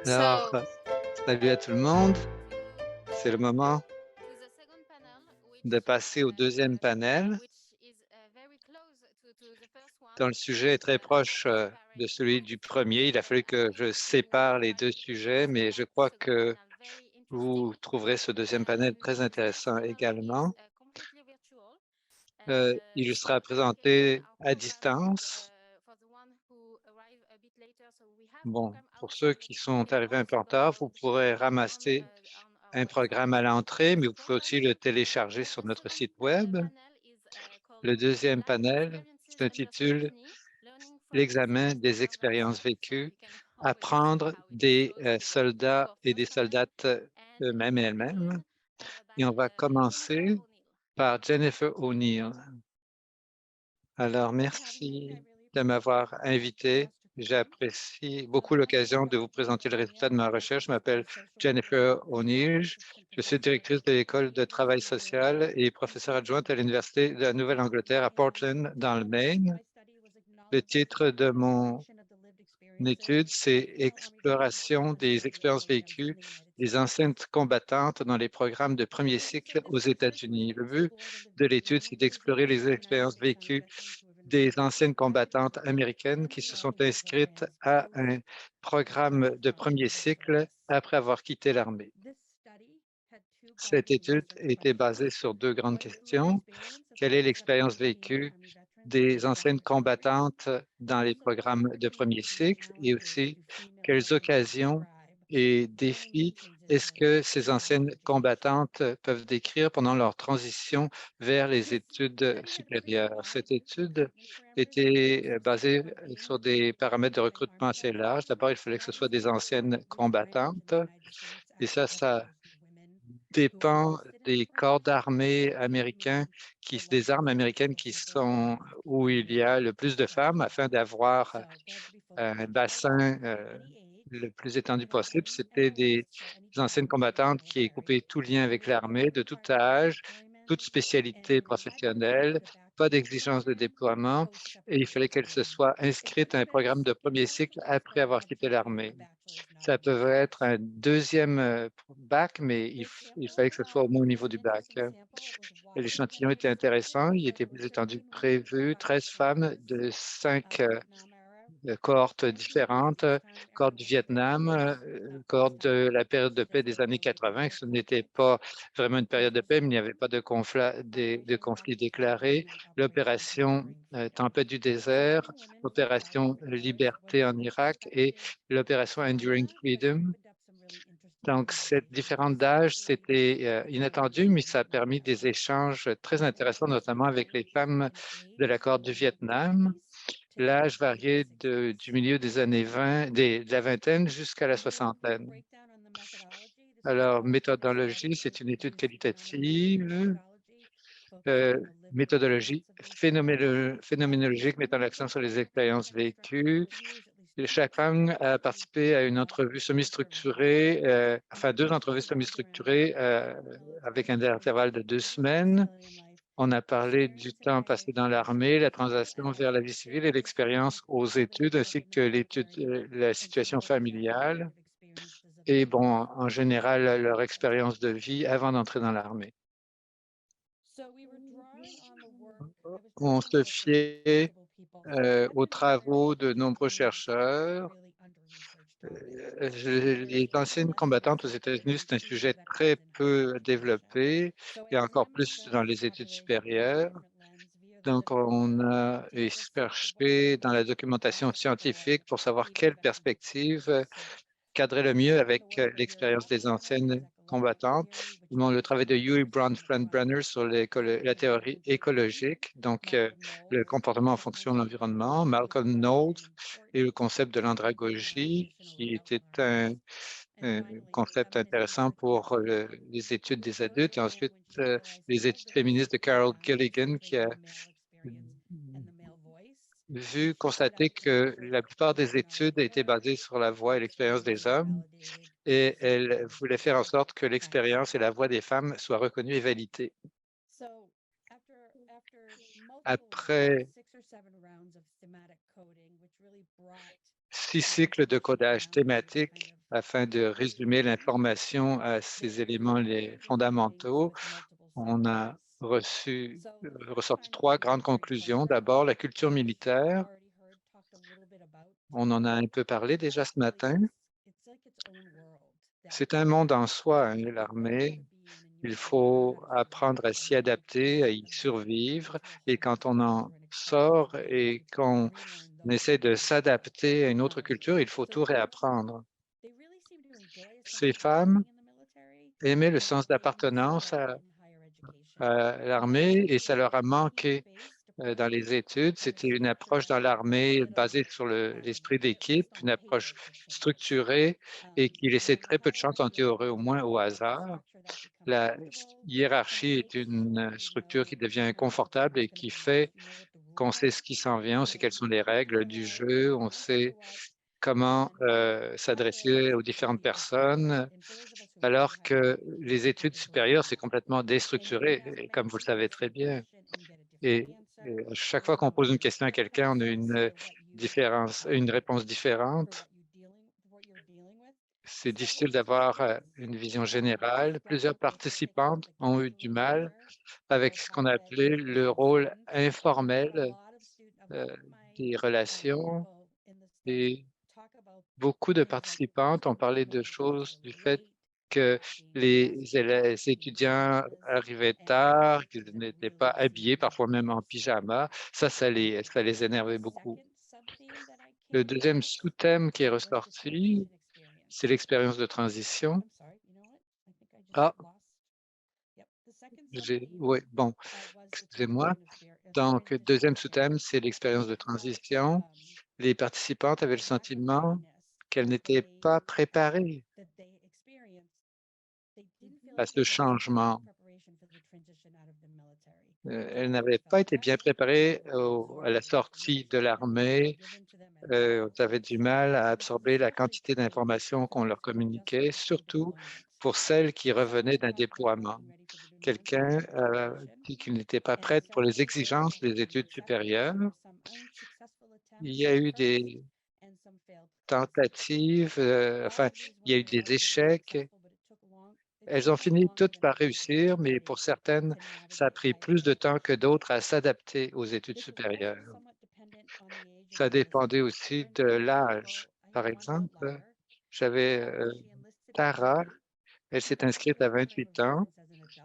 Alors, So, salut à tout le monde. to C'est le moment the second panel, de passer au deuxième panel, which is very close to the first one. dont le sujet est très I will proche de separate celui du both premier. Il a fallu que je with you sépare les while deux making sujets, this mais je crois second que panel very interesting. vous trouverez ce deuxième panel très The first intéressant panel is également. completely virtual. Il So sera in case présenté our à program distance. for the one who arrive a bit later, so we have Bon, program pour ceux outside qui sont and arrivés un peu also en retard, vous pourrez on ramasser on our un website. programme à l'entrée, mais vous pouvez Program. aussi le télécharger sur The notre second site web. panel is called Le deuxième Life panel Experiences Under s'intitule Scrutiny, Learning from l'examen Soldiers des and Others. expériences So vécues, you can already see apprendre how it des goes to soldats our et first des panel. soldates And we eux-mêmes et will elles-mêmes. begin Et on by va Jennifer commencer O'Neill. par Jennifer O'Neill. Alors, Thank you for having me. I merci really de appreciate m'avoir the invité. chance to present. J'apprécie beaucoup My name is l'occasion de vous présenter Jennifer le résultat O'Neill. de ma I'm an recherche. Je assistant m'appelle social worker Jennifer and O'Neill. assistant Je suis professor directrice de at l'école the de travail University of social et Maine. professeure adjointe à l'Université de la Nouvelle-Angleterre à Portland, dans le The title of Maine. my study was Le Acknowledging titre and de mon Appreciation of the Lived Experiences étude, c'est of Female Army Veterans Exploration Serving des During War expériences programs in vécues the United des States. anciennes combattantes dans les programmes de premier cycle So aux this research was États-Unis. to Le but explore the lived de l'étude, c'est experiences of d'explorer les 69 expériences military vécues veterans who have des enrolled anciennes in combattantes américaines qui Army se or sont Navy inscrites programs à post un the programme de premier conflict in the cycle US. après avoir quitté l'armée. This study had two Cette primary étude research était questions. basée sur deux grandes What is the lived questions. experience of Quelle est over l'expérience 700 female vécue Army veterans who des served during anciennes this war? combattantes And dans les also, what programmes de premier opportunities and cycle et challenges aussi do female quelles Army vets occasions describe et during défis their est-ce transition que ces to higher anciennes education? combattantes peuvent décrire pendant leur transition vers les This études study had pretty supérieures? wide Cette étude recruitment parameters. The était first basée being sur des paramètres de veteran recrutement Army assez larges. veterans. D'abord, il fallait que ce That soit was des a anciennes wide range in combattantes the United States, et actually, as ça opposed to women who dépend enlisted in the des front. corps d'armée That américains, means des armes the américaines qui forces where more sont women où il y a enlisted le in plus the de front femmes line. afin d'avoir So they had to be fully un educated bassin at any age, le plus étendu without possible. any C'était des enlist, so any anciennes training should be combattantes qui military. coupaient tout lien avec There was no l'armée de tout requirement for âge, deployment, toute spécialité and they had to receive professionnelle, the pas backup d'exigence de program déploiement et il post-separation fallait qu'elles se training. soient It inscrites could à have un been a programme de premier cycle specialized après avoir program quitté such as l'armée. a bachelor's Ça knowledge peut être un science. deuxième bac, mais The il sample fallait que ce soit au moins au niveau was an du bac. interesting sample. It was widely L'échantillon était represented. intéressant. Il était There were plus étendu 13 que women prévu, from 13 femmes service de 5 Vietnam era, cohortes 19 différentes, peacetime cohorte era du Vietnam, veterans, cohorte peacetime de la période de paix participants des in années major 80. war Ce n'était conflicts. pas vraiment une This période de was paix, mais il n'y avait pas de de Operation conflit Tropical déclaré. Storm and Operation L'opération Enduring Freedom. Tempête du désert, 7 women from 5 l'opération wars were Liberté the en Irak et respective l'opération Enduring phenomena that Freedom. opened up some really interesting Donc, cette conversations. différence d'âge, c'était inattendu, mais ça a permis des Veterans. échanges très Their intéressants, age notamment avec les ranged femmes in de la age corde from du the mid Vietnam. 20s to the L'âge mid variait du 60s. milieu des années 20, de la vingtaine jusqu'à la To give a quick soixantaine. breakdown on the methodology, this was a Alors, qualitative méthodologie, c'est une étude race phenomenology qualitative, methodology focusing on the lived méthodologie experience of these vets. phénoménologique We mettant took l'accent sur les women expériences that had served vécues. interviews, at least Et two chaque femme exercises, a and participé à une got entrevue different answers. semi-structurée, We enfin deux first entrevues revolved around semi-structurées avec un military intervalle de life, 2 semaines. civilian life, On a parlé du experience in temps higher passé dans education l'armée, la as well transition vers as la vie civile et experience l'expérience aux having études, ainsi que independent learning la and situation supervision and familiale formative experiences of et, their bon, life en before général, leur joining the expérience de service. vie avant d'entrer dans l'armée. So we were drawing on the work, I was On drawing on the se work of fiait multiple people. So the aux veteran travaux de experiences nombreux in the United States are a chercheurs. really under-researched topic. Les There's anciennes less combattantes aux research États-Unis, c'est un into sujet veterans très in higher peu education. développé So et we encore examined plus dans veterans les études population through a supérieures. different lens via the Donc, literature on a to get a sense of what cherché dans la motivated documentation vets for scientifique pour savoir completing quelle veterans perspective experiences. cadrait le We mieux found the avec work of Yuri l'expérience des Bronfenbrenner on his anciennes ecological combattantes. theory, which Bon, le travail focuses de on Huey system-wide Bronfenbrenner sur la théorie psychological development. écologique, donc Malcolm le Knowles comportement en on the fonction de concept of l'environnement, andragogy Malcolm Knowles driving et le important concept de psychological l'andragogie, evaluation of qui adult était learners. And un finally, concept feminist intéressant research on pour autism, les études which des goes adultes, et way ensuite into les what études does it féministes de take to Carol value Gilligan, qui something a the male experience and the male voice, and vu, flushed it constaté out que further la plupart des using our études étaient literature basées sur la and voix et l'expérience des experientially hommes, validated et elle voulait faire en psychosocial sorte que l'expérience et factors. la voix des femmes soient reconnues et validées. So after multiple rounds, Après 6 or 7 rounds of thematic coding, which really brought 6 the cycles de discussion codage down to kind thématique, of afin de résumer l'information à ces éléments les fondamentaux, on a ressorti 3 grandes conclusions. D'abord, la culture militaire, on en a un peu parlé déjà ce matin. C'est un monde en soi, hein, l'armée. Il faut apprendre à s'y adapter, à y survivre et quand on en sort et qu'on essaie de s'adapter à une autre culture, il faut tout réapprendre. Ces femmes aimaient le sens d'appartenance à l'armée et ça leur a manqué dans les études. C'était une approche dans l'armée basée sur l'esprit d'équipe, une approche structurée et qui laissait très peu de chance en théorie, au moins au hasard. La hiérarchie est une structure qui devient inconfortable et qui fait qu'on sait ce qui s'en vient, on sait quelles sont les règles du jeu, on sait comment s'adresser aux différentes personnes, alors que les études supérieures, c'est complètement déstructuré, et comme vous le savez très bien. Et, à chaque fois qu'on pose une question à quelqu'un, on a une réponse différente. C'est difficile d'avoir une vision générale. Plusieurs participantes ont eu du mal avec ce qu'on a appelé le rôle informel des relations et beaucoup de participantes ont parlé de choses du fait que les étudiants arrivaient tard, qu'ils n'étaient pas habillés, parfois même en pyjama. Ça les énervait beaucoup. Le deuxième sous-thème qui est ressorti, c'est l'expérience de transition. Ah, oui, bon, excusez-moi. Donc, deuxième sous-thème, c'est l'expérience de transition. Les participantes avaient le sentiment qu'elles n'étaient pas préparées à ce changement. Elles n'avaient pas été bien préparées à la sortie de l'armée. Elles avaient du mal à absorber la quantité d'informations qu'on leur communiquait, surtout pour celles qui revenaient d'un déploiement. Quelqu'un a dit qu'il n'était pas prêt pour les exigences des études supérieures. Il y a eu des tentatives, enfin, il y a eu des échecs. Elles ont fini toutes par réussir, mais pour certaines, ça a pris plus de temps que d'autres à s'adapter aux études supérieures. Ça dépendait aussi de l'âge. Par exemple, j'avais Tara, elle s'est inscrite à 28 ans.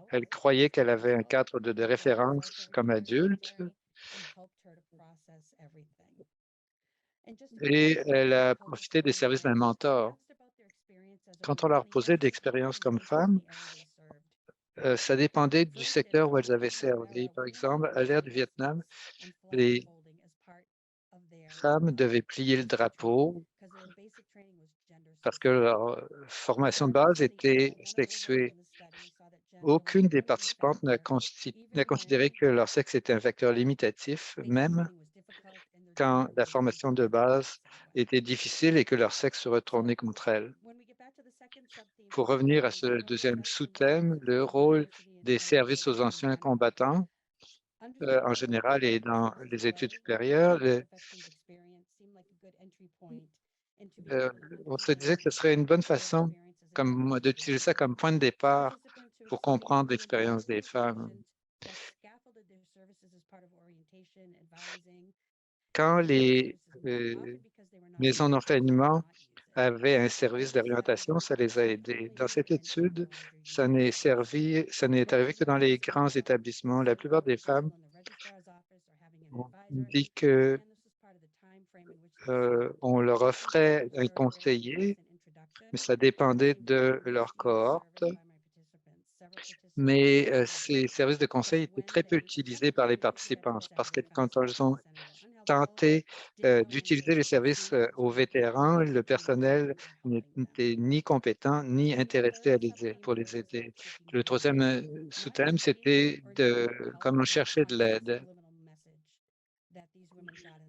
Elle croyait qu'elle avait un cadre de référence comme adulte et elle a profité des services d'un mentor. Quand on leur posait d'expériences comme femme, ça dépendait du secteur où elles avaient servi. Par exemple, à l'ère du Vietnam, les femmes devaient plier le drapeau parce que leur formation de base était sexuée. Aucune des participantes n'a considéré que leur sexe était un facteur limitatif, même quand la formation de base était difficile et que leur sexe se retournait contre elles. Pour revenir à ce deuxième sous-thème, le rôle des services aux anciens combattants, en général et dans les études supérieures, euh, on se disait que ce serait une bonne façon d'utiliser ça comme point de départ pour comprendre l'expérience des femmes. Quand les maisons d'enseignement avaient un service d'orientation, ça les a aidés. Dans cette étude, ça n'est arrivé que dans les grands établissements. La plupart des femmes ont dit que on leur offrait un conseiller, mais ça dépendait de leur cohorte. Mais ces services de conseil étaient très peu utilisés par les participants parce que quand elles ont tenté d'utiliser les services aux vétérans, le personnel n'était ni compétent ni intéressé pour les aider. Le troisième sous-thème, c'était de comment chercher de l'aide.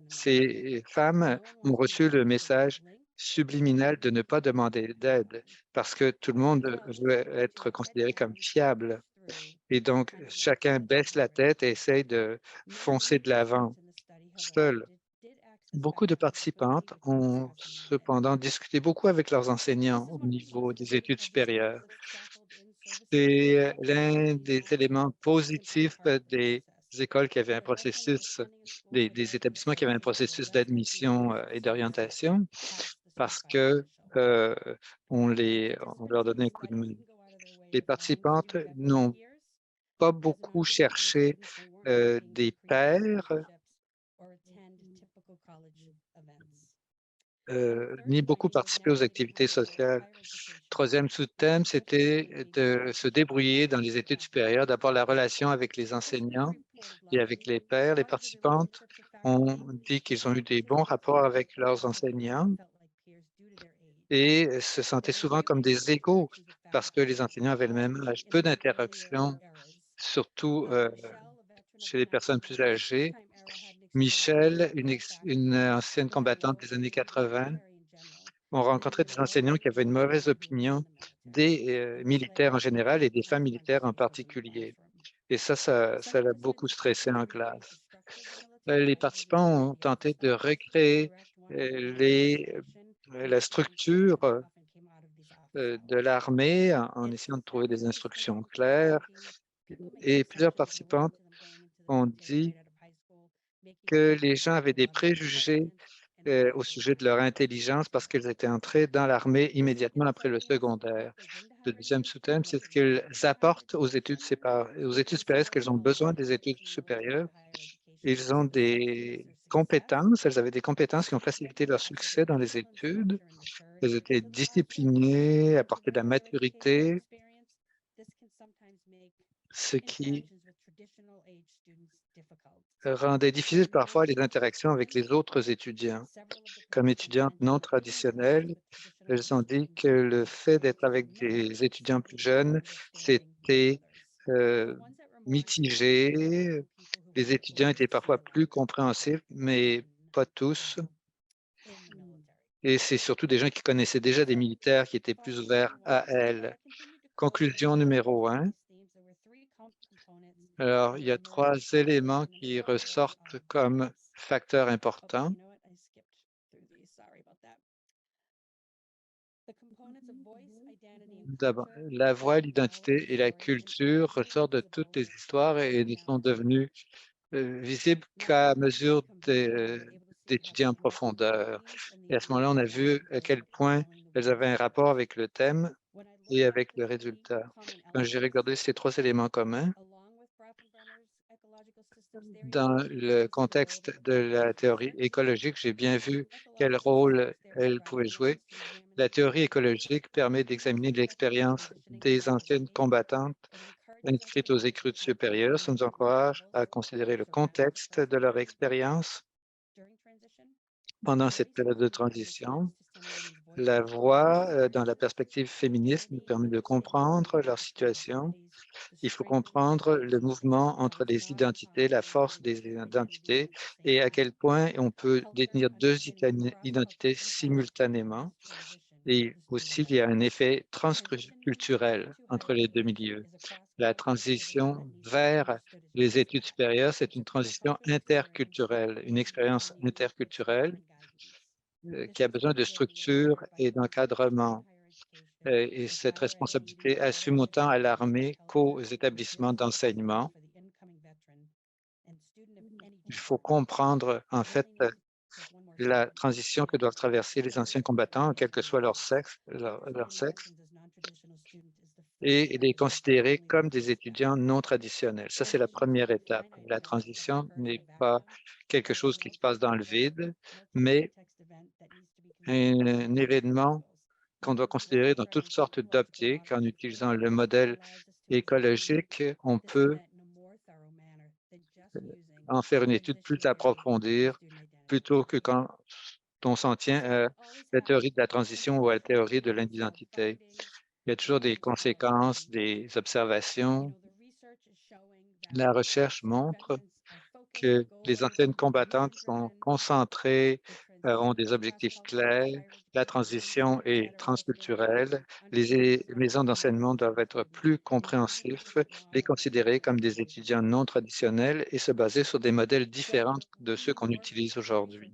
Ces femmes ont reçu le message subliminal de ne pas demander d'aide parce que tout le monde veut être considéré comme fiable. Et donc, chacun baisse la tête et essaye de foncer de l'avant seul. Beaucoup de participantes ont cependant discuté beaucoup avec leurs enseignants au niveau des études supérieures. C'est l'un des éléments positifs des écoles qui avaient un processus, des établissements qui avaient un processus d'admission et d'orientation, parce que euh, on leur donnait un coup de main. Les participantes n'ont pas beaucoup cherché des pairs, ni beaucoup participé aux activités sociales. Troisième sous-thème, c'était de se débrouiller dans les études supérieures. D'abord, la relation avec les enseignants et avec les pairs. Les participantes ont dit qu'ils ont eu des bons rapports avec leurs enseignants et se sentaient souvent comme des égaux parce que les enseignants avaient le même âge. Peu d'interactions, surtout chez les personnes plus âgées. Michelle, une ancienne combattante des années 80, ont rencontré des enseignants qui avaient une mauvaise opinion des militaires en général et des femmes militaires en particulier. Et ça l'a beaucoup stressé en classe. Les participants ont tenté de recréer la structure de l'armée en essayant de trouver des instructions claires. Et plusieurs participantes ont dit que les gens avaient des préjugés au sujet de leur intelligence parce qu'ils étaient entrés dans l'armée immédiatement après le secondaire. Le deuxième sous-thème, c'est ce qu'ils apportent aux études supérieures, est-ce qu'elles ont besoin des études supérieures. Ils ont des compétences, elles avaient des compétences qui ont facilité leur succès dans les études. Elles étaient disciplinées, apportaient de la maturité, ce qui rendait difficile parfois les interactions avec les autres étudiants. Comme étudiantes non traditionnelles, elles ont dit que le fait d'être avec des étudiants plus jeunes, c'était euh, mitigé. Les étudiants étaient parfois plus compréhensifs, mais pas tous. Et c'est surtout des gens qui connaissaient déjà des militaires qui étaient plus ouverts à elles. Conclusion numéro 1. Alors, il y a 3 éléments qui ressortent comme facteurs importants. D'abord, la voix, l'identité et la culture ressortent de toutes les histoires et ne sont devenues visibles qu'à mesure d'étudier en profondeur. Et à ce moment-là, on a vu à quel point elles avaient un rapport avec le thème et avec le résultat. Quand j'ai regardé ces 3 éléments communs, dans le contexte de la théorie écologique, j'ai bien vu quel rôle elle pouvait jouer. La théorie écologique permet d'examiner l'expérience des anciennes combattantes inscrites aux études supérieures. Ça nous encourage à considérer le contexte de leur expérience pendant cette période de transition. La voix dans la perspective féministe nous permet de comprendre leur situation. Il faut comprendre le mouvement entre les identités, la force des identités et à quel point on peut détenir 2 identités simultanément. Et aussi, il y a un effet transculturel entre les 2 milieux. La transition vers les études supérieures, c'est une transition interculturelle, une expérience interculturelle qui a besoin de structure et d'encadrement. Et cette responsabilité assume autant à l'armée qu'aux établissements d'enseignement. Il faut comprendre, en fait, la transition que doivent traverser les anciens combattants, quel que soit leur sexe, et les considérer comme des étudiants non traditionnels. Ça, c'est la première étape. La transition n'est pas quelque chose qui se passe dans le vide, mais un événement qu'on doit considérer dans toutes sortes d'optiques. En utilisant le modèle écologique, on peut en faire une étude plus approfondie plutôt que quand on s'en tient à la théorie de la transition ou à la théorie de l'identité. Il y a toujours des conséquences, des observations. La recherche montre que les anciennes combattantes sont concentrées, ont des objectifs clairs, la transition est transculturelle, les maisons d'enseignement doivent être plus compréhensifs, les considérer comme des étudiants non traditionnels et se baser sur des modèles différents de ceux qu'on utilise aujourd'hui.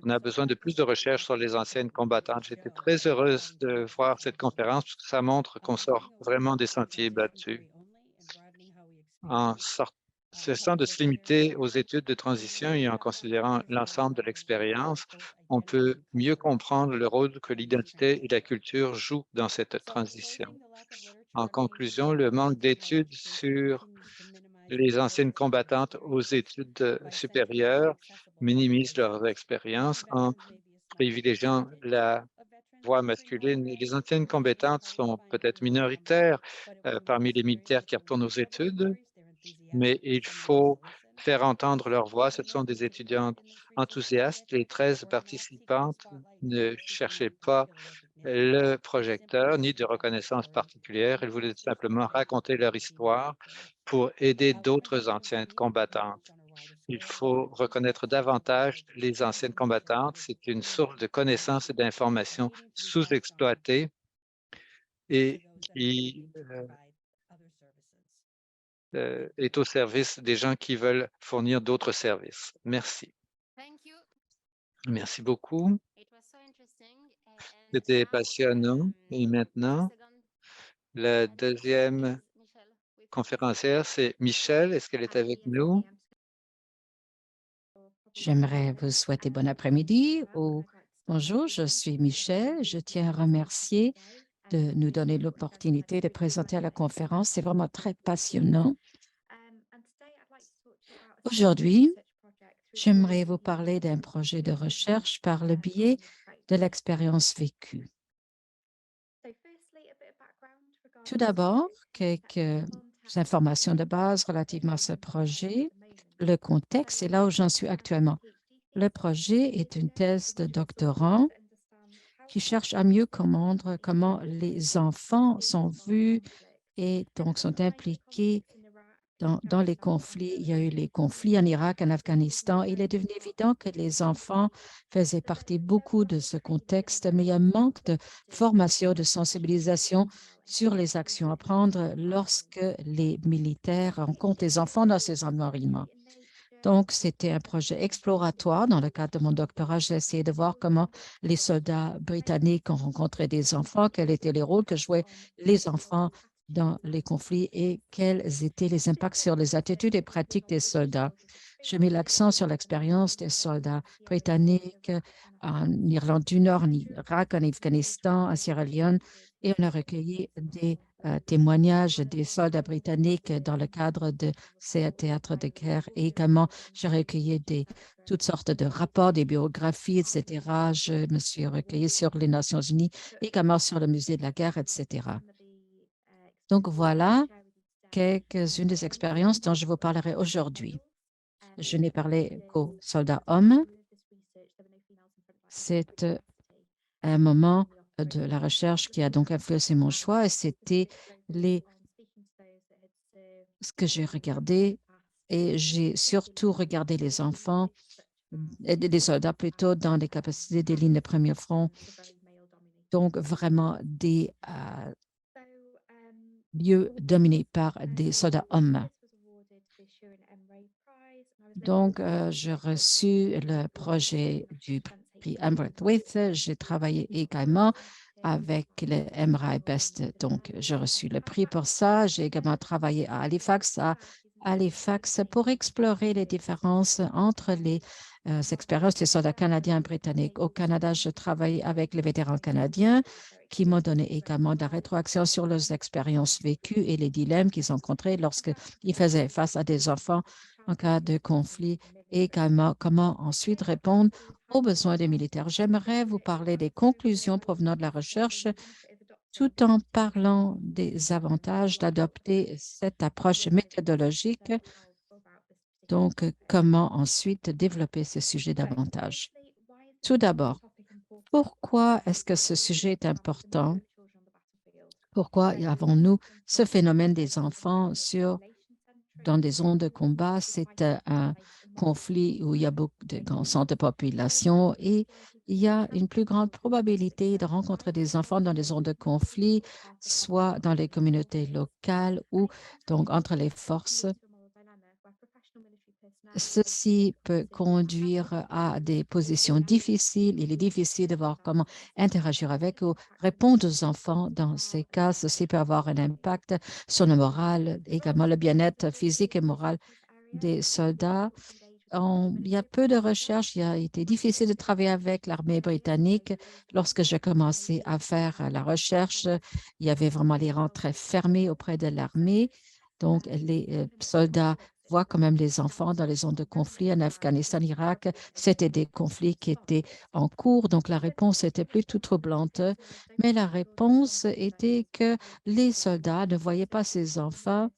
On a besoin de plus de recherche sur les anciennes combattantes. J'étais très heureuse de voir cette conférence parce que ça montre qu'on sort vraiment des sentiers battus. En cessant de se limiter aux études de transition et en considérant l'ensemble de l'expérience, on peut mieux comprendre le rôle que l'identité et la culture jouent dans cette transition. En conclusion, le manque d'études sur les anciennes combattantes aux études supérieures minimise leurs expériences en privilégiant la voie masculine. Et les anciennes combattantes sont peut-être minoritaires parmi les militaires qui retournent aux études, mais il faut faire entendre leur voix. Ce sont des étudiantes enthousiastes. Les 13 participantes ne cherchaient pas le projecteur ni de reconnaissance particulière. Elles voulaient simplement raconter leur histoire pour aider d'autres anciennes combattantes. Il faut reconnaître davantage les anciennes combattantes. C'est une source de connaissances et d'informations sous-exploitées et qui est au service des gens qui veulent fournir d'autres services. Merci. Thank you. Merci beaucoup. It was so interesting. C'était Now, passionnant. Et maintenant, la deuxième Michelle, with conférencière, c'est Michelle. Est-ce qu'elle est avec nous? J'aimerais vous souhaiter bon après-midi ou bonjour, je suis Michel. Je tiens à remercier de nous donner l'opportunité de présenter à la conférence. C'est vraiment très passionnant. Aujourd'hui, j'aimerais vous parler d'un projet de recherche par le biais de l'expérience vécue. Tout d'abord, quelques informations de base relativement à ce projet, le contexte et là où j'en suis actuellement. Le projet est une thèse de doctorant qui cherche à mieux comprendre comment les enfants sont vus et donc sont impliqués dans les conflits. Il y a eu les conflits en Irak, en Afghanistan. Il est devenu évident que les enfants faisaient partie beaucoup de ce contexte, mais il y a un manque de formation, de sensibilisation sur les actions à prendre lorsque les militaires rencontrent les enfants dans ces environnements. Donc, c'était un projet exploratoire. Dans le cadre de mon doctorat, j'ai essayé de voir comment les soldats britanniques ont rencontré des enfants, quels étaient les rôles que jouaient les enfants dans les conflits et quels étaient les impacts sur les attitudes et pratiques des soldats. J'ai mis l'accent sur l'expérience des soldats britanniques en Irlande du Nord, en Irak, en Afghanistan, en Sierra Leone, et on a recueilli des témoignages des soldats britanniques dans le cadre de ces théâtres de guerre et également j'ai recueilli toutes sortes de rapports, des biographies, etc. Je me suis recueilli sur les Nations unies, également sur le musée de la guerre, etc. Donc voilà quelques-unes des expériences dont je vous parlerai aujourd'hui. Je n'ai parlé qu'aux soldats hommes. C'est un moment de la recherche qui a donc influencé mon choix et c'était ce que j'ai regardé et j'ai surtout regardé les enfants, des soldats plutôt dans les capacités des lignes de premier front, donc vraiment des lieux dominés par des soldats hommes. Donc, j'ai reçu le projet du prix Amberth. J'ai travaillé également avec le MRI Best. Donc, j'ai reçu le prix pour ça. J'ai également travaillé à Halifax pour explorer les différences entre les expériences des soldats canadiens et britanniques. Au Canada, je travaille avec les vétérans canadiens qui m'ont donné également de la rétroaction sur leurs expériences vécues et les dilemmes qu'ils ont rencontrés lorsqu'ils faisaient face à des enfants en cas de conflit et également comment ensuite répondre aux besoins des militaires. J'aimerais vous parler des conclusions provenant de la recherche tout en parlant des avantages d'adopter cette approche méthodologique. Donc, comment ensuite développer ce sujet davantage? Tout d'abord, pourquoi est-ce que ce sujet est important? Pourquoi avons-nous ce phénomène des enfants dans des zones de combat? C'est un conflit où il y a beaucoup de grands centres de population et il y a une plus grande probabilité de rencontrer des enfants dans des zones de conflit, soit dans les communautés locales ou donc entre les forces. Ceci peut conduire à des positions difficiles. Il est difficile de voir comment interagir avec ou répondre aux enfants. Dans ces cas, ceci peut avoir un impact sur le moral, également le bien-être physique et moral des soldats. Il y a peu de recherches. Il a été difficile de travailler avec l'armée britannique. Lorsque j'ai commencé à faire la recherche, il y avait vraiment les rangs très fermés auprès de l'armée. Donc, les soldats voient quand même les enfants dans les zones de conflit en Afghanistan, Irak. C'était des conflits qui étaient en cours, donc la réponse était plutôt troublante. Mais la réponse était que les soldats ne voyaient pas ces enfants.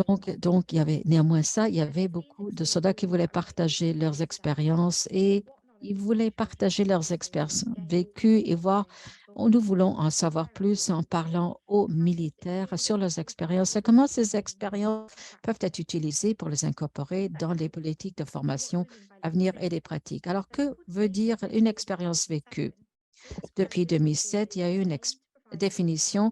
Donc, il y avait néanmoins ça, il y avait beaucoup de soldats qui voulaient partager leurs expériences et ils voulaient partager leurs expériences vécues et voir, nous voulons en savoir plus en parlant aux militaires sur leurs expériences et comment ces expériences peuvent être utilisées pour les incorporer dans les politiques de formation à venir et les pratiques. Alors, que veut dire une expérience vécue? Depuis 2007, il y a eu une définition,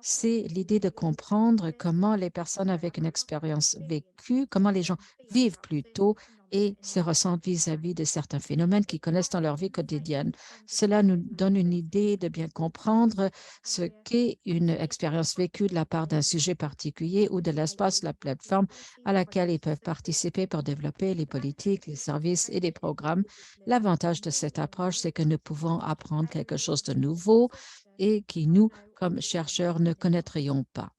c'est l'idée de comprendre comment les personnes avec une expérience vécue, comment les gens vivent plutôt et se ressentent vis-à-vis de certains phénomènes qu'ils connaissent dans leur vie quotidienne. Cela nous donne une idée de bien comprendre ce qu'est une expérience vécue de la part d'un sujet particulier ou de l'espace, la plateforme à laquelle ils peuvent participer pour développer les politiques, les services et les programmes. L'avantage de cette approche, c'est que nous pouvons apprendre quelque chose de nouveau et qui nous, comme chercheurs, ne connaîtrions pas.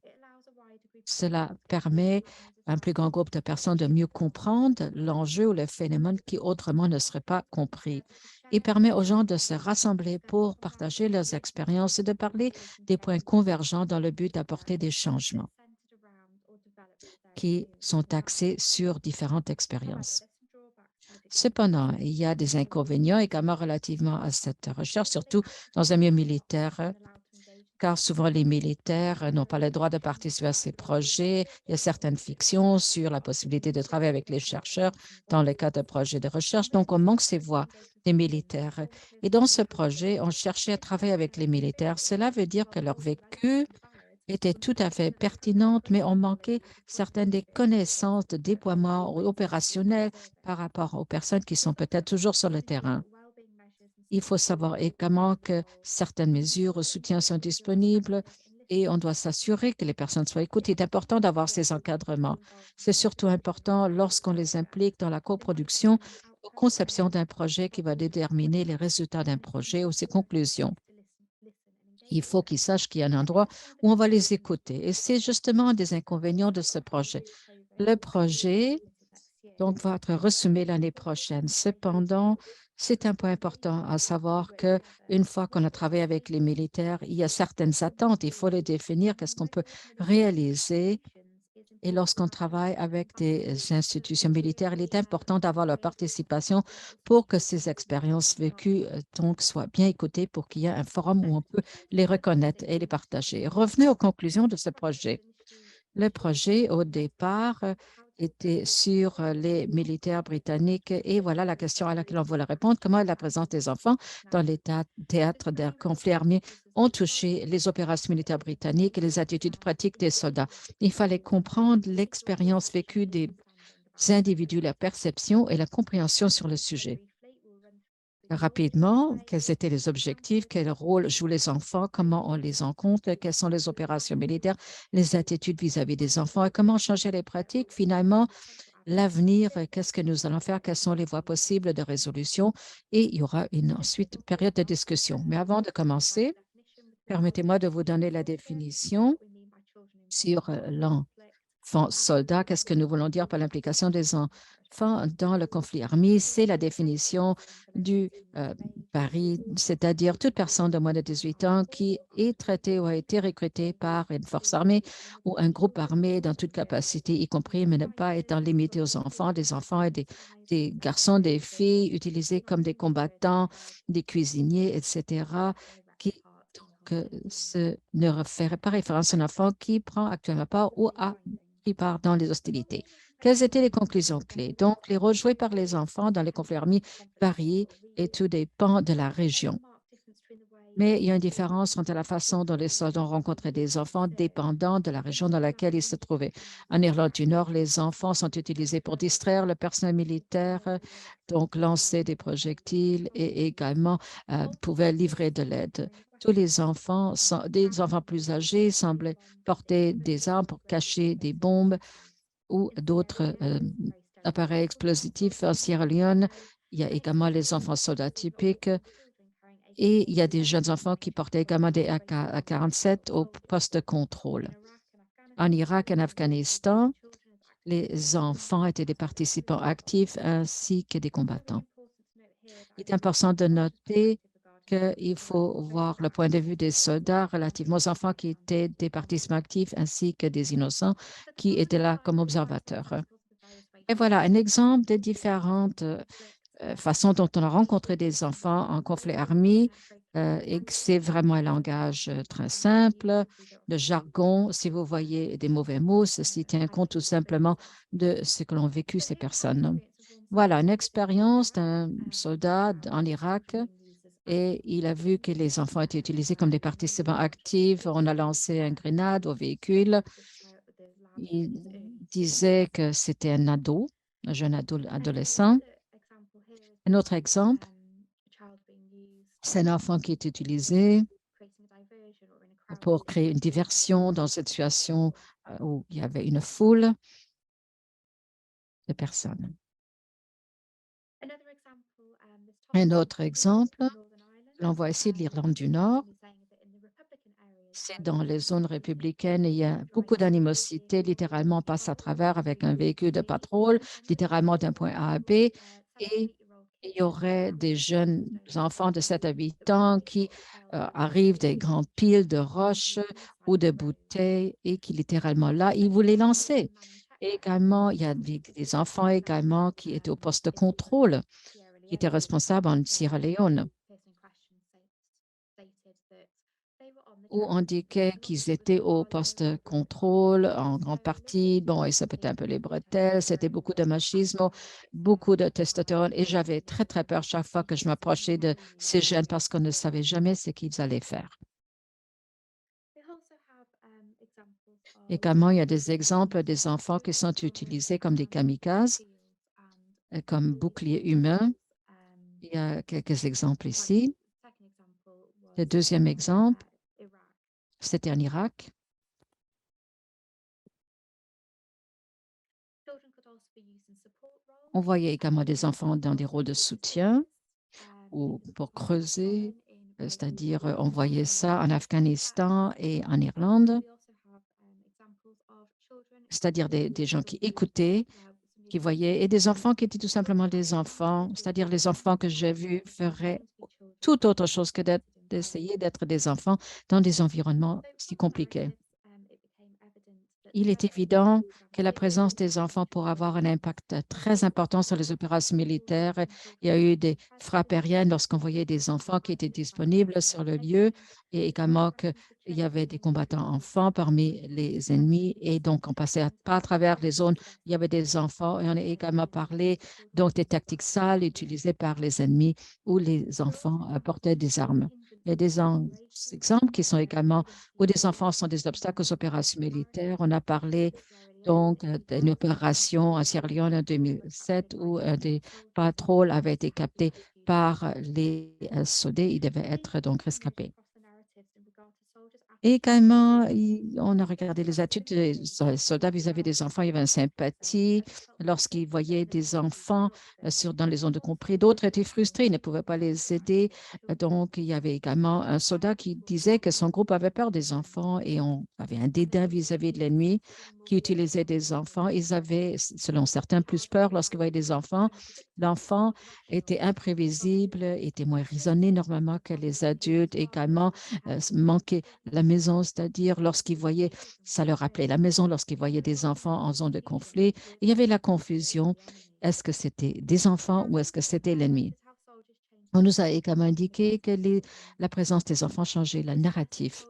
Cela permet à un plus grand groupe de personnes de mieux comprendre l'enjeu ou le phénomène qui autrement ne serait pas compris. Il permet aux gens de se rassembler pour partager leurs expériences et de parler des points convergents dans le but d'apporter des changements qui sont axés sur différentes expériences. Cependant, il y a des inconvénients également relativement à cette recherche, surtout dans un milieu militaire, car souvent les militaires n'ont pas le droit de participer à ces projets. Il y a certaines fictions sur la possibilité de travailler avec les chercheurs dans le cadre de projets de recherche. Donc, on manque ces voix des militaires. Et dans ce projet, on cherchait à travailler avec les militaires. Cela veut dire que leur vécu était tout à fait pertinente, mais on manquait certaines des connaissances de déploiement opérationnel par rapport aux personnes qui sont peut-être toujours sur le terrain. Il faut savoir également que certaines mesures de soutien sont disponibles et on doit s'assurer que les personnes soient écoutées. Il est important d'avoir ces encadrements. C'est surtout important lorsqu'on les implique dans la coproduction ou conception d'un projet qui va déterminer les résultats d'un projet ou ses conclusions. Il faut qu'ils sachent qu'il y a un endroit où on va les écouter. Et c'est justement un des inconvénients de ce projet. Le projet donc, va être resumé l'année prochaine. Cependant, c'est un point important à savoir qu'une fois qu'on a travaillé avec les militaires, il y a certaines attentes. Il faut les définir, qu'est-ce qu'on peut réaliser. Et lorsqu'on travaille avec des institutions militaires, il est important d'avoir leur participation pour que ces expériences vécues donc, soient bien écoutées pour qu'il y ait un forum où on peut les reconnaître et les partager. Revenez aux conclusions de ce projet. Le projet, au départ, était sur les militaires britanniques et voilà la question à laquelle on voulait répondre. Comment la présence des enfants dans les théâtres d'un conflit armé ont touché les opérations militaires britanniques et les attitudes pratiques des soldats? Il fallait comprendre l'expérience vécue des individus, la perception et la compréhension sur le sujet. Rapidement, quels étaient les objectifs, quel rôle jouent les enfants, comment on les en compte, quelles sont les opérations militaires, les attitudes vis-à-vis des enfants et comment changer les pratiques. Finalement, l'avenir, qu'est-ce que nous allons faire, quelles sont les voies possibles de résolution et il y aura ensuite une période de discussion. Mais avant de commencer, permettez-moi de vous donner la définition sur l'enfant soldat. Qu'est-ce que nous voulons dire par l'implication des enfants dans le conflit armé? C'est la définition du pari, c'est-à-dire toute personne de moins de 18 ans qui est traitée ou a été recrutée par une force armée ou un groupe armé dans toute capacité, y compris, mais ne pas étant limité aux enfants, des enfants et des garçons, des filles utilisés comme des combattants, des cuisiniers, etc., qui que ce ne ferait pas référence à un enfant qui prend actuellement part ou a pris part dans les hostilités. Quelles étaient les conclusions clés? Donc, les rôles joués par les enfants dans les conflits armés varient et tout dépend de la région. Mais il y a une différence entre la façon dont les soldats ont rencontré des enfants dépendant de la région dans laquelle ils se trouvaient. En Irlande du Nord, les enfants sont utilisés pour distraire le personnel militaire, donc lancer des projectiles et également pouvaient livrer de l'aide. Tous les enfants, des enfants plus âgés, semblaient porter des armes pour cacher des bombes ou d'autres appareils explosifs. En Sierra Leone, il y a également les enfants soldats typiques et il y a des jeunes enfants qui portaient également des AK-47 au poste de contrôle. En Irak et en Afghanistan, les enfants étaient des participants actifs ainsi que des combattants. Il est important de noter qu'il faut voir le point de vue des soldats relativement aux enfants qui étaient des participants actifs ainsi que des innocents qui étaient là comme observateurs. Et voilà un exemple des différentes façon dont on a rencontré des enfants en conflit armé et que c'est vraiment un langage très simple. Le jargon, si vous voyez des mauvais mots, ceci tient compte tout simplement de ce que l'ont vécu ces personnes. Voilà une expérience d'un soldat en Irak et il a vu que les enfants étaient utilisés comme des participants actifs. On a lancé une grenade au véhicule. Il disait que c'était un jeune adolescent. Un autre exemple, c'est un enfant qui est utilisé pour créer une diversion dans cette situation où il y avait une foule de personnes. Un autre exemple, l'envoi ici de l'Irlande du Nord, c'est dans les zones républicaines, il y a beaucoup d'animosité, littéralement on passe à travers avec un véhicule de patrouille, littéralement d'un point A à B, et il y aurait des jeunes enfants de 7 à 8 ans qui arrivent des grandes piles de roches ou de bouteilles et qui littéralement là, ils voulaient lancer. Et également, il y a des enfants également qui étaient au poste de contrôle, qui étaient responsables en Sierra Leone, où on indiquait qu'ils étaient au poste de contrôle en grande partie. Bon, et ça pétait un peu les bretelles, c'était beaucoup de machisme, beaucoup de testostérone. Et j'avais très, très peur chaque fois que je m'approchais de ces jeunes parce qu'on ne savait jamais ce qu'ils allaient faire. Également, il y a des exemples des enfants qui sont utilisés comme des kamikazes, comme boucliers humains. Il y a quelques exemples ici. Le deuxième exemple, c'était en Irak. On voyait également des enfants dans des rôles de soutien ou pour creuser, c'est-à-dire on voyait ça en Afghanistan et en Irlande, c'est-à-dire des gens qui écoutaient, qui voyaient, et des enfants qui étaient tout simplement des enfants, c'est-à-dire les enfants que j'ai vus feraient tout autre chose que d'essayer d'être des enfants dans des environnements si compliqués. Il est évident que la présence des enfants pourra avoir un impact très important sur les opérations militaires. Il y a eu des frappes aériennes lorsqu'on voyait des enfants qui étaient disponibles sur le lieu et également qu'il y avait des combattants enfants parmi les ennemis et donc on passait pas à travers les zones. Il y avait des enfants et on a également parlé donc des tactiques sales utilisées par les ennemis où les enfants portaient des armes. Il y a des exemples qui sont également où des enfants sont des obstacles aux opérations militaires. On a parlé donc d'une opération en Sierra Leone en 2007 où des patrouilles avaient été captés par les soldats. Ils devaient être donc rescapés. Et également, on a regardé les attitudes des soldats vis-à-vis des enfants. Il y avait une sympathie lorsqu'ils voyaient des enfants dans les zones de conflit. D'autres étaient frustrés, ils ne pouvaient pas les aider. Donc, il y avait également un soldat qui disait que son groupe avait peur des enfants et on avait un dédain vis-à-vis de l'ennemi qui utilisait des enfants. Ils avaient, selon certains, plus peur lorsqu'ils voyaient des enfants. L'enfant était imprévisible, était moins raisonné normalement que les adultes, également manquait la maison, c'est-à-dire lorsqu'ils voyaient, ça leur rappelait la maison, lorsqu'ils voyaient des enfants en zone de conflit, il y avait la confusion. Est-ce que c'était des enfants ou est-ce que c'était l'ennemi? On nous a également indiqué que la présence des enfants changeait le narratif.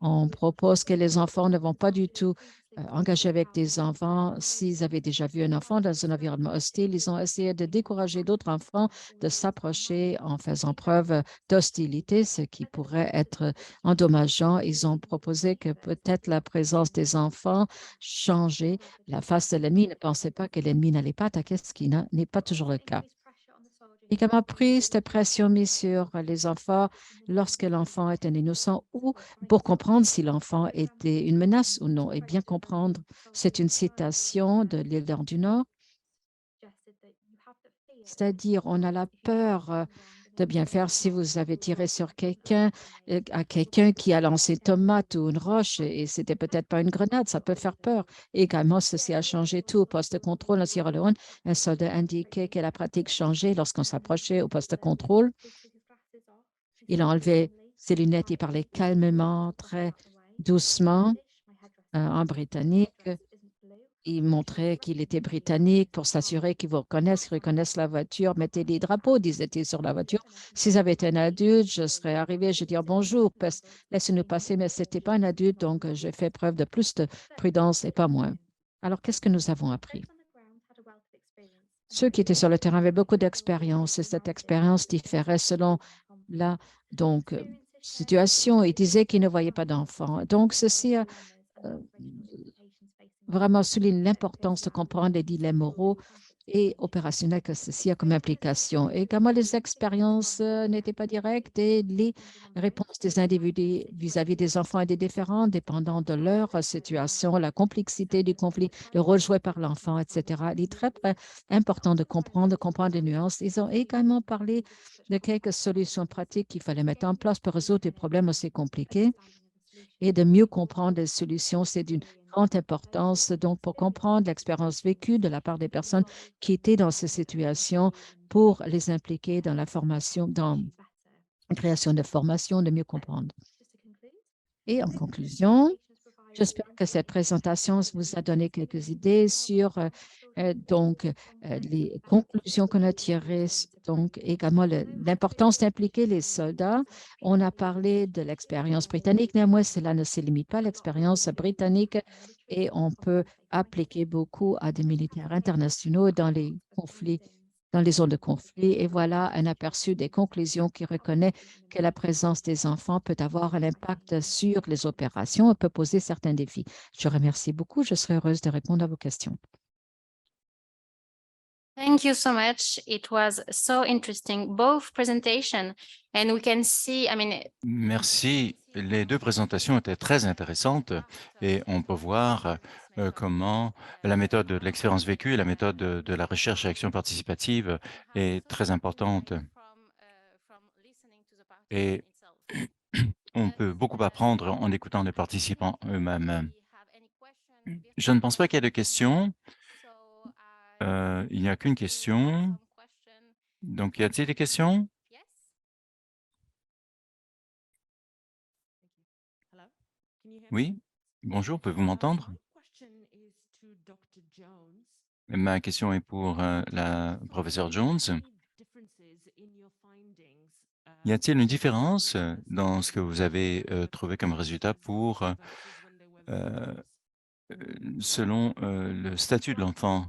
On propose que les enfants ne vont pas du tout engagés avec des enfants, s'ils avaient déjà vu un enfant dans un environnement hostile, ils ont essayé de décourager d'autres enfants de s'approcher en faisant preuve d'hostilité, ce qui pourrait être endommageant. Ils ont proposé que peut-être la présence des enfants changeait la face de l'ennemi. Ils ne pensaient pas que l'ennemi n'allait pas attaquer, ce qui n'est pas toujours le cas. Également pris cette pression mise sur les enfants lorsque l'enfant est un innocent ou pour comprendre si l'enfant était une menace ou non et bien comprendre. C'est une citation de l'Île du Nord, c'est-à-dire on a la peur de bien faire si vous avez tiré sur quelqu'un, à quelqu'un qui a lancé une tomate ou une roche et c'était peut-être pas une grenade, ça peut faire peur. Également, ceci a changé tout au poste de contrôle en Sierra Leone. Un soldat indiquait que la pratique changeait lorsqu'on s'approchait au poste de contrôle. Il a enlevé ses lunettes, il parlait calmement, très doucement en britannique. Il montrait qu'il était britannique pour s'assurer qu'ils vous reconnaissent la voiture. Mettez des drapeaux, disait-il, sur la voiture. S'ils avaient été un adulte, je serais arrivé, je dire bonjour, laissez-nous passer, mais ce n'était pas un adulte, donc j'ai fait preuve de plus de prudence et pas moins. Alors, qu'est-ce que nous avons appris? Ceux qui étaient sur le terrain avaient beaucoup d'expérience et cette expérience différait selon la situation. Ils disaient qu'ils ne voyaient pas d'enfants. Donc, ceci a vraiment souligne l'importance de comprendre les dilemmes moraux et opérationnels que ceci a comme implication. Et comment les expériences n'étaient pas directes et les réponses des individus vis-à-vis des enfants étaient différentes, dépendant de leur situation, la complexité du conflit, le rôle joué par l'enfant, etc. Il est très important de comprendre les nuances. Ils ont également parlé de quelques solutions pratiques qu'il fallait mettre en place pour résoudre des problèmes aussi compliqués et de mieux comprendre les solutions. C'est d'une grande importance, donc, pour comprendre l'expérience vécue de la part des personnes qui étaient dans ces situations pour les impliquer dans la formation, dans la création de formation, de mieux comprendre. Et en conclusion, j'espère que cette présentation vous a donné quelques idées sur les conclusions qu'on a tirées, donc également l'importance d'impliquer les soldats. On a parlé de l'expérience britannique, néanmoins, cela ne se limite pas à l'expérience britannique et on peut appliquer beaucoup à des militaires internationaux dans les conflits, dans les zones de conflit. Et voilà un aperçu des conclusions qui reconnaît que la présence des enfants peut avoir un impact sur les opérations et peut poser certains défis. Je remercie beaucoup. Je serai heureuse de répondre à vos questions. Thank you so much. It was so interesting, both presentation, and we can see, Merci. Les deux présentations étaient très intéressantes et on peut voir comment la méthode de l'expérience vécue et la méthode de la recherche et action participative est très importante. Et on peut beaucoup apprendre en écoutant les participants eux-mêmes. Je ne pense pas qu'il y ait de questions. Il n'y a qu'une question. Donc, y a-t-il des questions? Oui, bonjour, pouvez-vous m'entendre? Ma question est pour la professeure Jones. Y a-t-il une différence dans ce que vous avez trouvé comme résultat pour selon le statut de l'enfant?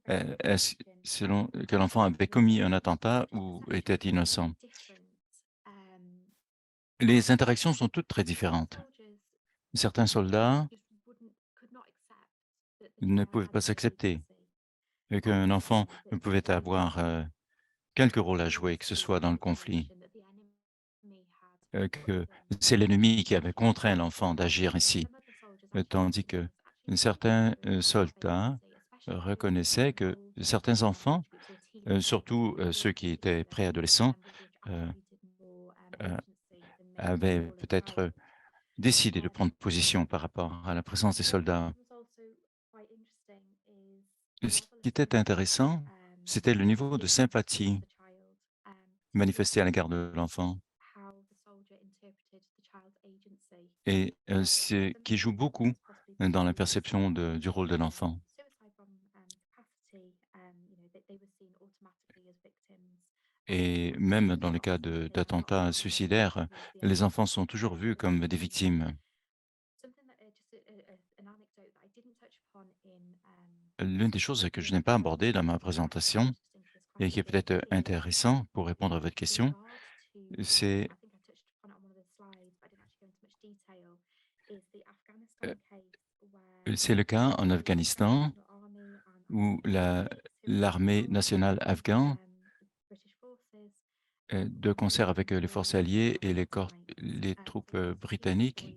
Est-ce selon que l'enfant avait commis un attentat ou était innocent? Les interactions sont toutes très différentes. Certains soldats ne pouvaient pas s'accepter et qu'un enfant pouvait avoir quelque rôle à jouer, que ce soit dans le conflit, que c'est l'ennemi qui avait contraint l'enfant d'agir ici, tandis que certains soldats reconnaissaient que certains enfants, surtout ceux qui étaient préadolescents, avaient peut-être décidé de prendre position par rapport à la présence des soldats. Ce qui était intéressant, c'était le niveau de sympathie manifesté à l'égard de l'enfant et ce qui joue beaucoup dans la perception du rôle de l'enfant. Et même dans le cas d'attentats suicidaires, les enfants sont toujours vus comme des victimes. L'une des choses que je n'ai pas abordées dans ma présentation et qui est peut-être intéressant pour répondre à votre question, c'est le cas en Afghanistan où l'armée nationale afghane, de concert avec les forces alliées et les troupes britanniques,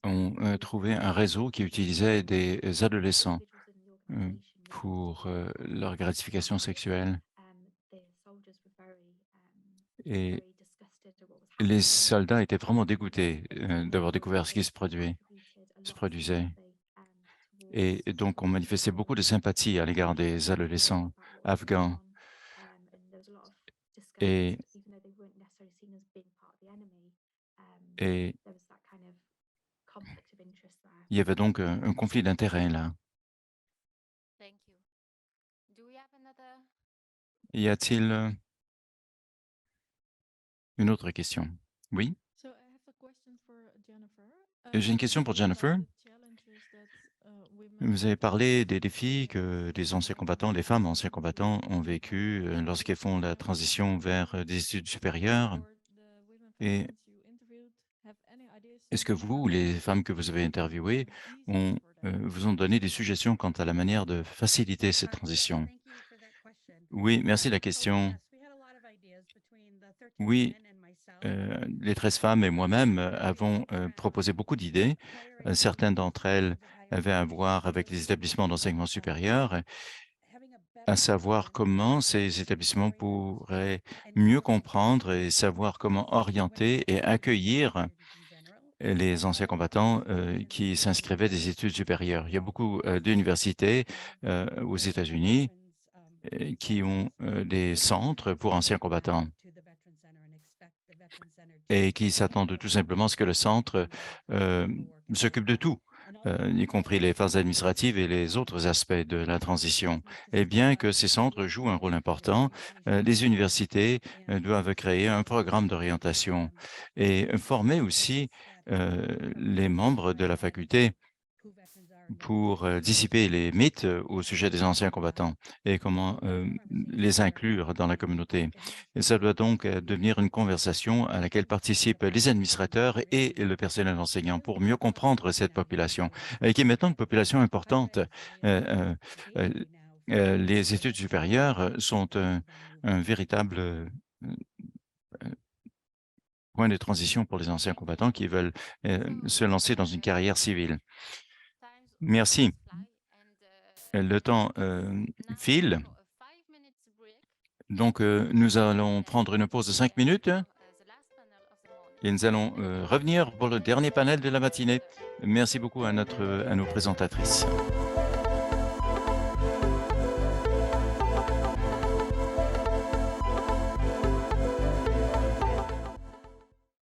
ont trouvé un réseau qui utilisait des adolescents pour leur gratification sexuelle. Et les soldats étaient vraiment dégoûtés d'avoir découvert ce qui se produisait. Et donc, on manifestait beaucoup de sympathie à l'égard des adolescents afghans. Et il y avait donc un conflit d'intérêts là. Y a-t-il une autre question? Oui? J'ai une question pour Jennifer. Vous avez parlé des défis que les anciens combattants, les femmes anciens combattants ont vécu lorsqu'elles font la transition vers des études supérieures. Et est-ce que vous, ou les femmes que vous avez interviewées, vous ont donné des suggestions quant à la manière de faciliter cette transition? Oui, merci de la question. Oui, les 13 femmes et moi-même avons proposé beaucoup d'idées. Certaines d'entre elles avaient à voir avec les établissements d'enseignement supérieur, à savoir comment ces établissements pourraient mieux comprendre et savoir comment orienter et accueillir les anciens combattants qui s'inscrivaient des études supérieures. Il y a beaucoup d'universités aux États-Unis qui ont des centres pour anciens combattants et qui s'attendent tout simplement à ce que le centre s'occupe de tout, y compris les phases administratives et les autres aspects de la transition. Et bien que ces centres jouent un rôle important, les universités doivent créer un programme d'orientation et former aussi les membres de la faculté pour dissiper les mythes au sujet des anciens combattants et comment les inclure dans la communauté. Et ça doit donc devenir une conversation à laquelle participent les administrateurs et le personnel enseignant pour mieux comprendre cette population, qui est maintenant une population importante. Les études supérieures sont un véritable point de transition pour les anciens combattants qui veulent se lancer dans une carrière civile. Merci. Le temps file. Donc, nous allons prendre une pause de 5 minutes et nous allons revenir pour le dernier panel de la matinée. Merci beaucoup à nos présentatrices.